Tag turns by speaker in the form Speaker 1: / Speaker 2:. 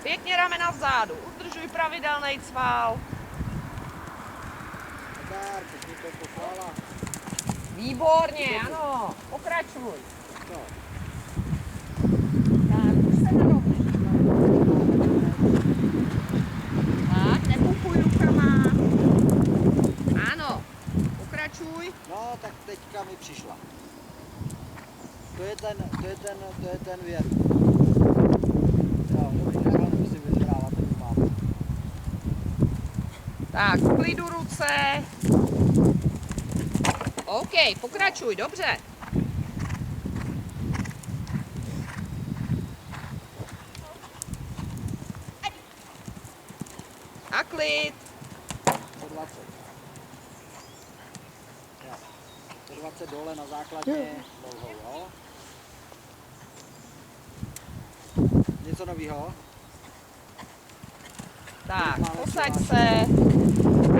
Speaker 1: Pěkně ramena vzadu, udržuj pravidelný cval.
Speaker 2: Tak, teď mi to poslala.
Speaker 1: Výborně, ano, pokračuj.
Speaker 2: No.
Speaker 1: Tak, už se narovneš. Tak, nepumpuj rukama. Ano, pokračuj.
Speaker 2: No, tak teďka mi přišla. To je ten věr. Jo, dobrý, takhle nemusím vyzrávat, tak mám.
Speaker 1: Tak, v klidu ruce. OK, pokračuj, dobře. A klid.
Speaker 2: 120. Jo. 120 dole na základně, dlouhou, jo. Něco novýho?
Speaker 1: Tak,
Speaker 2: Máme
Speaker 1: posaď
Speaker 2: přihlášky.
Speaker 1: se.